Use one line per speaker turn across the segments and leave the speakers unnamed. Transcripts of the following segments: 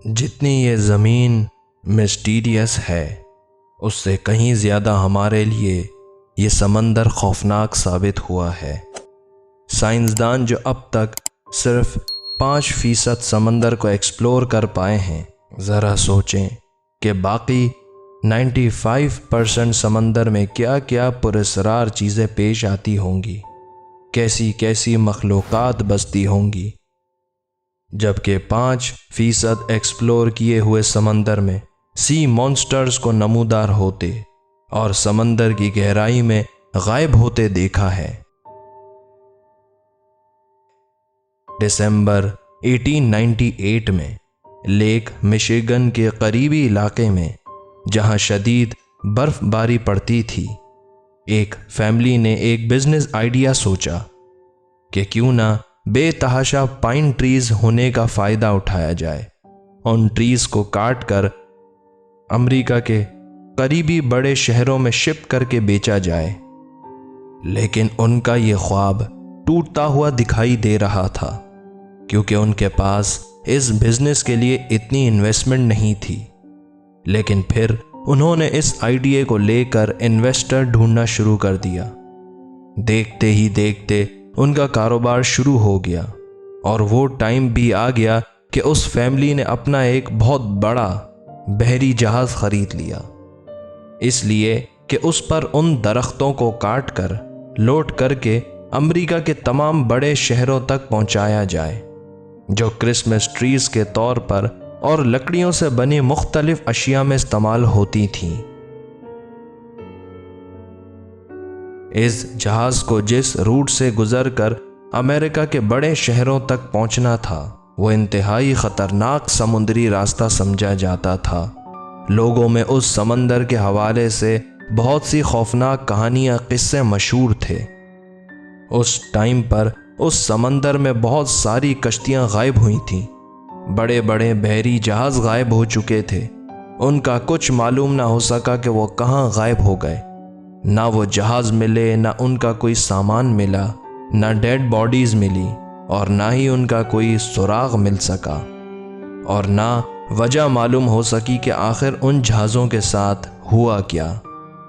جتنی یہ زمین مسٹیریس ہے اس سے کہیں زیادہ ہمارے لیے یہ سمندر خوفناک ثابت ہوا ہے۔ سائنسدان جو اب تک صرف 5% سمندر کو ایکسپلور کر پائے ہیں، ذرا سوچیں کہ باقی 95% سمندر میں کیا کیا پراسرار چیزیں پیش آتی ہوں گی، کیسی کیسی مخلوقات بستی ہوں گی، جبکہ 5% ایکسپلور کیے ہوئے سمندر میں سی مانسٹرز کو نمودار ہوتے اور سمندر کی گہرائی میں غائب ہوتے دیکھا ہے۔ دسمبر 1898 میں لیک مشیگن کے قریبی علاقے میں جہاں شدید برف باری پڑتی تھی، ایک فیملی نے ایک بزنس آئیڈیا سوچا کہ کیوں نہ بے تحاشا پائن ٹریز ہونے کا فائدہ اٹھایا جائے، ان ٹریز کو کاٹ کر امریکہ کے قریبی بڑے شہروں میں شپ کر کے بیچا جائے۔ لیکن ان کا یہ خواب ٹوٹتا ہوا دکھائی دے رہا تھا، کیونکہ ان کے پاس اس بزنس کے لیے اتنی انویسٹمنٹ نہیں تھی۔ لیکن پھر انہوں نے اس آئیڈیا کو لے کر انویسٹر ڈھونڈنا شروع کر دیا۔ دیکھتے ہی دیکھتے ان کا کاروبار شروع ہو گیا، اور وہ ٹائم بھی آ گیا کہ اس فیملی نے اپنا ایک بہت بڑا بحری جہاز خرید لیا، اس لیے کہ اس پر ان درختوں کو کاٹ کر لوڈ کر کے امریکہ کے تمام بڑے شہروں تک پہنچایا جائے، جو کرسمس ٹریز کے طور پر اور لکڑیوں سے بنی مختلف اشیاء میں استعمال ہوتی تھیں۔ اس جہاز کو جس روٹ سے گزر کر امریکہ کے بڑے شہروں تک پہنچنا تھا، وہ انتہائی خطرناک سمندری راستہ سمجھا جاتا تھا۔ لوگوں میں اس سمندر کے حوالے سے بہت سی خوفناک کہانیاں، قصے مشہور تھے۔ اس ٹائم پر اس سمندر میں بہت ساری کشتیاں غائب ہوئی تھیں، بڑے بڑے بحری جہاز غائب ہو چکے تھے، ان کا کچھ معلوم نہ ہو سکا کہ وہ کہاں غائب ہو گئے۔ نہ وہ جہاز ملے، نہ ان کا کوئی سامان ملا، نہ ڈیڈ باڈیز ملی، اور نہ ہی ان کا کوئی سراغ مل سکا، اور نہ وجہ معلوم ہو سکی کہ آخر ان جہازوں کے ساتھ ہوا کیا۔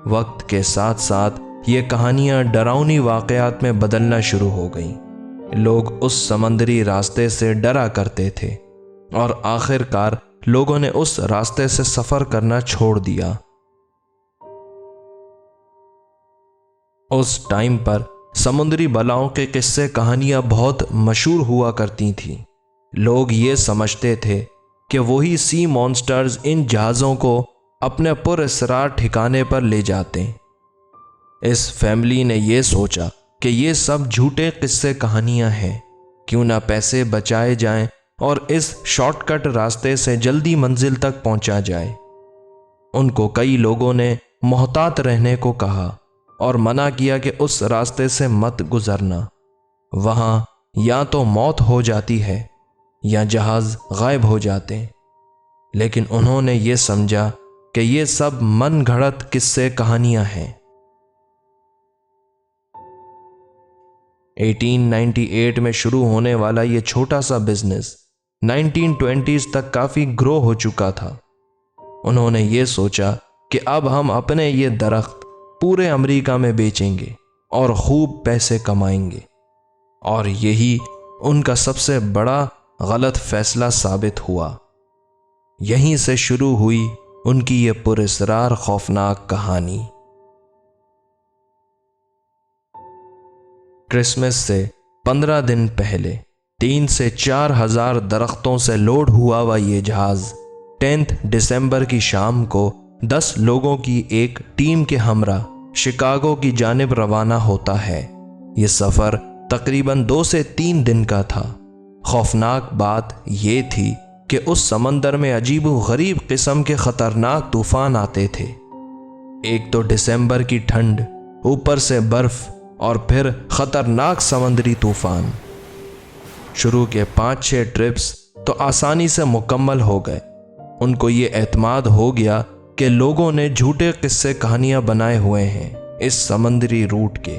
وقت کے ساتھ ساتھ یہ کہانیاں ڈراؤنی واقعات میں بدلنا شروع ہو گئیں۔ لوگ اس سمندری راستے سے ڈرا کرتے تھے، اور آخر کار لوگوں نے اس راستے سے سفر کرنا چھوڑ دیا۔ اس ٹائم پر سمندری بلاؤں کے قصے کہانیاں بہت مشہور ہوا کرتی تھیں۔ لوگ یہ سمجھتے تھے کہ وہی سی مانسٹرز ان جہازوں کو اپنے پراسرار ٹھکانے پر لے جاتے۔ اس فیملی نے یہ سوچا کہ یہ سب جھوٹے قصے کہانیاں ہیں، کیوں نہ پیسے بچائے جائیں اور اس شارٹ کٹ راستے سے جلدی منزل تک پہنچا جائے۔ ان کو کئی لوگوں نے محتاط رہنے کو کہا اور منع کیا کہ اس راستے سے مت گزرنا، وہاں یا تو موت ہو جاتی ہے یا جہاز غائب ہو جاتے۔ لیکن انہوں نے یہ سمجھا کہ یہ سب من گھڑت قصے کہانیاں ہیں۔ 1898 میں شروع ہونے والا یہ چھوٹا سا بزنس 1920s تک کافی گرو ہو چکا تھا۔ انہوں نے یہ سوچا کہ اب ہم اپنے یہ درخت پورے امریکہ میں بیچیں گے اور خوب پیسے کمائیں گے، اور یہی ان کا سب سے بڑا غلط فیصلہ ثابت ہوا۔ یہیں سے شروع ہوئی ان کی یہ پراسرار خوفناک کہانی۔ کرسمس سے 15 دن پہلے 3 سے 4 ہزار درختوں سے لوڈ ہوا یہ جہاز 10 دسمبر کی شام کو 10 لوگوں کی ایک ٹیم کے ہمراہ شکاگو کی جانب روانہ ہوتا ہے۔ یہ سفر تقریباً 2 سے 3 دن کا تھا۔ خوفناک بات یہ تھی کہ اس سمندر میں عجیب و غریب قسم کے خطرناک طوفان آتے تھے۔ ایک تو دسمبر کی ٹھنڈ، اوپر سے برف، اور پھر خطرناک سمندری طوفان۔ شروع کے 5-6 ٹرپس تو آسانی سے مکمل ہو گئے۔ ان کو یہ اعتماد ہو گیا کہ لوگوں نے جھوٹے قصے کہانیاں بنائے ہوئے ہیں اس سمندری روٹ کے۔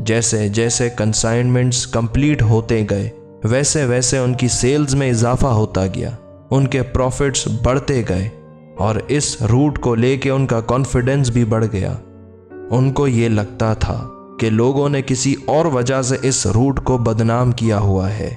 جیسے جیسے کنسائنمنٹس کمپلیٹ ہوتے گئے، ویسے ویسے ان کی سیلز میں اضافہ ہوتا گیا۔ ان کے پروفٹس بڑھتے گئے اور اس روٹ کو لے کے ان کا کانفیڈنس بھی بڑھ گیا۔ ان کو یہ لگتا تھا کہ لوگوں نے کسی اور وجہ سے اس روٹ کو بدنام کیا ہوا ہے۔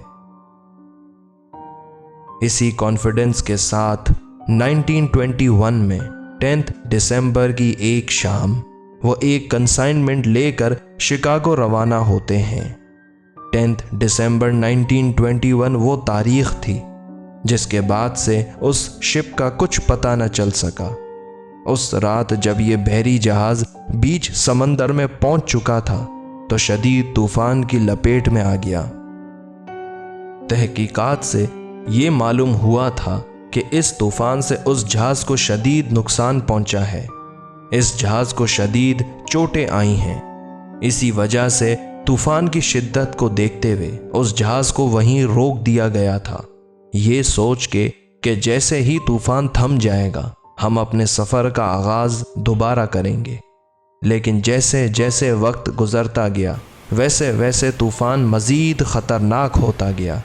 اسی کانفیڈنس کے ساتھ 1921 میں 10 دسمبر کی ایک شام وہ ایک کنسائنمنٹ لے کر شکاگو روانہ ہوتے ہیں۔ 10 دسمبر 1921 وہ تاریخ تھی جس کے بعد سے اس شپ کا کچھ پتہ نہ چل سکا۔ اس رات جب یہ بحری جہاز بیچ سمندر میں پہنچ چکا تھا تو شدید طوفان کی لپیٹ میں آ گیا۔ تحقیقات سے یہ معلوم ہوا تھا کہ اس طوفان سے اس جہاز کو شدید نقصان پہنچا ہے۔ اس جہاز کو شدید چوٹیں آئی ہیں۔ اسی وجہ سے طوفان کی شدت کو دیکھتے ہوئے اس جہاز کو وہیں روک دیا گیا تھا، یہ سوچ کے کہ جیسے ہی طوفان تھم جائے گا ہم اپنے سفر کا آغاز دوبارہ کریں گے۔ لیکن جیسے جیسے وقت گزرتا گیا ویسے ویسے طوفان مزید خطرناک ہوتا گیا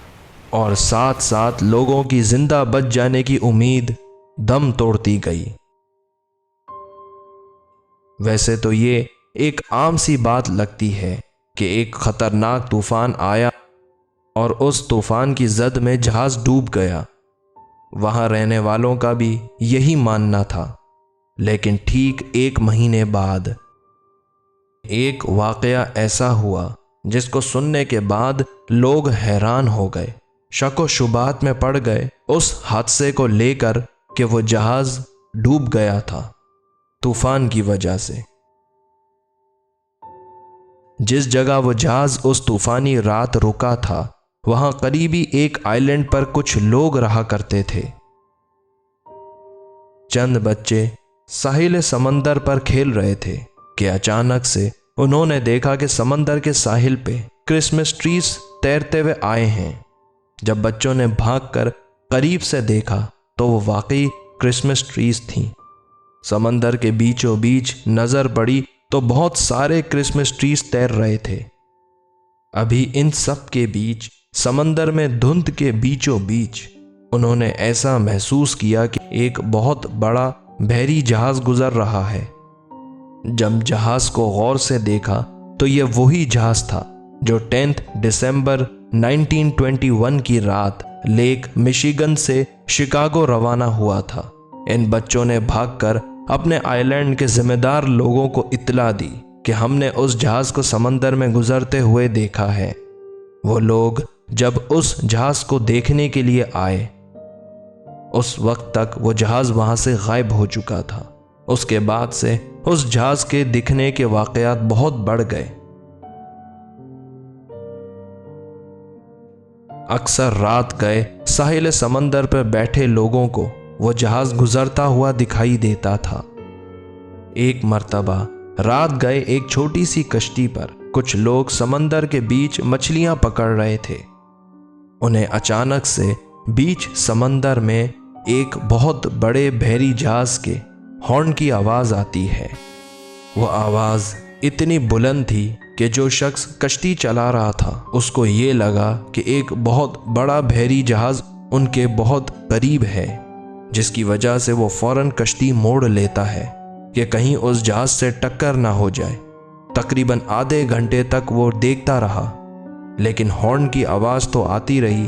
اور ساتھ ساتھ لوگوں کی زندہ بچ جانے کی امید دم توڑتی گئی۔ ویسے تو یہ ایک عام سی بات لگتی ہے کہ ایک خطرناک طوفان آیا اور اس طوفان کی زد میں جہاز ڈوب گیا۔ وہاں رہنے والوں کا بھی یہی ماننا تھا، لیکن ٹھیک 1 مہینے بعد ایک واقعہ ایسا ہوا جس کو سننے کے بعد لوگ حیران ہو گئے، شک و شبہات میں پڑ گئے اس حادثے کو لے کر کہ وہ جہاز ڈوب گیا تھا طوفان کی وجہ سے۔ جس جگہ وہ جہاز اس طوفانی رات رکا تھا وہاں قریبی ایک آئی لینڈ پر کچھ لوگ رہا کرتے تھے۔ چند بچے ساحل سمندر پر کھیل رہے تھے کہ اچانک سے انہوں نے دیکھا کہ سمندر کے ساحل پہ کرسمس ٹریز تیرتے ہوئے آئے ہیں۔ جب بچوں نے بھاگ کر قریب سے دیکھا تو وہ واقعی کرسمس ٹریز تھیں۔ سمندر کے بیچوں بیچ نظر پڑی تو بہت سارے کرسمس ٹریز تیر رہے تھے۔ ابھی ان سب کے بیچ سمندر میں دھند کے بیچوں بیچ انہوں نے ایسا محسوس کیا کہ ایک بہت بڑا بحری جہاز گزر رہا ہے۔ جب جہاز کو غور سے دیکھا تو یہ وہی جہاز تھا جو 10 دسمبر 1921 کی رات لیک مشیگن سے شکاگو روانہ ہوا تھا۔ ان بچوں نے بھاگ کر اپنے آئی لینڈ کے ذمہ دار لوگوں کو اطلاع دی کہ ہم نے اس جہاز کو سمندر میں گزرتے ہوئے دیکھا ہے۔ وہ لوگ جب اس جہاز کو دیکھنے کے لیے آئے اس وقت تک وہ جہاز وہاں سے غائب ہو چکا تھا۔ اس کے بعد سے اس جہاز کے دکھنے کے واقعات بہت بڑھ گئے۔ اکثر رات گئے ساحل سمندر پر بیٹھے لوگوں کو وہ جہاز گزرتا ہوا دکھائی دیتا تھا۔ ایک مرتبہ رات گئے ایک چھوٹی سی کشتی پر کچھ لوگ سمندر کے بیچ مچھلیاں پکڑ رہے تھے۔ انہیں اچانک سے بیچ سمندر میں ایک بہت بڑے بحری جہاز کے ہارن کی آواز آتی ہے۔ وہ آواز اتنی بلند تھی کہ جو شخص کشتی چلا رہا تھا اس کو یہ لگا کہ ایک بہت بڑا بحری جہاز ان کے بہت قریب ہے، جس کی وجہ سے وہ فوراً کشتی موڑ لیتا ہے کہ کہیں اس جہاز سے ٹکر نہ ہو جائے۔ تقریباً آدھے گھنٹے تک وہ دیکھتا رہا لیکن ہارن کی آواز تو آتی رہی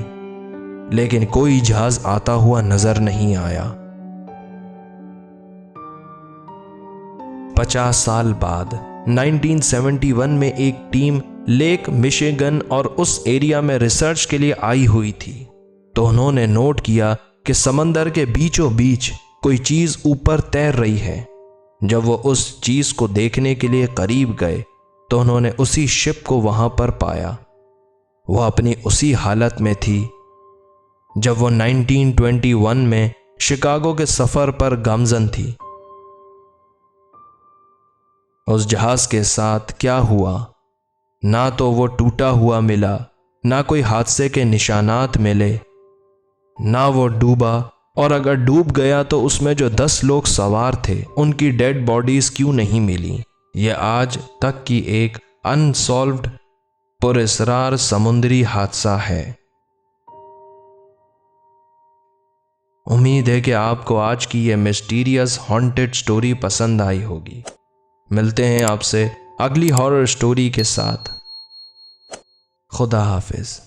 لیکن کوئی جہاز آتا ہوا نظر نہیں آیا۔ 50 سال بعد 1971 میں ایک ٹیم لیک مشیگن اور اس ایریا میں ریسرچ کے لیے آئی ہوئی تھی، تو انہوں نے نوٹ کیا کہ سمندر کے بیچوں بیچ کوئی چیز اوپر تیر رہی ہے۔ جب وہ اس چیز کو دیکھنے کے لیے قریب گئے تو انہوں نے اسی شپ کو وہاں پر پایا۔ وہ اپنی اسی حالت میں تھی جب وہ 1921 میں شکاگو کے سفر پر گامزن تھی۔ اس جہاز کے ساتھ کیا ہوا؟ نہ تو وہ ٹوٹا ہوا ملا، نہ کوئی حادثے کے نشانات ملے، نہ وہ ڈوبا، اور اگر ڈوب گیا تو اس میں جو 10 لوگ سوار تھے ان کی ڈیڈ باڈیز کیوں نہیں ملی؟ یہ آج تک کی ایک انسالوڈ پراسرار سمندری حادثہ ہے۔ امید ہے کہ آپ کو آج کی یہ مسٹیریس ہانٹڈ سٹوری پسند آئی ہوگی۔ ملتے ہیں آپ سے اگلی ہارر سٹوری کے ساتھ۔ خدا حافظ۔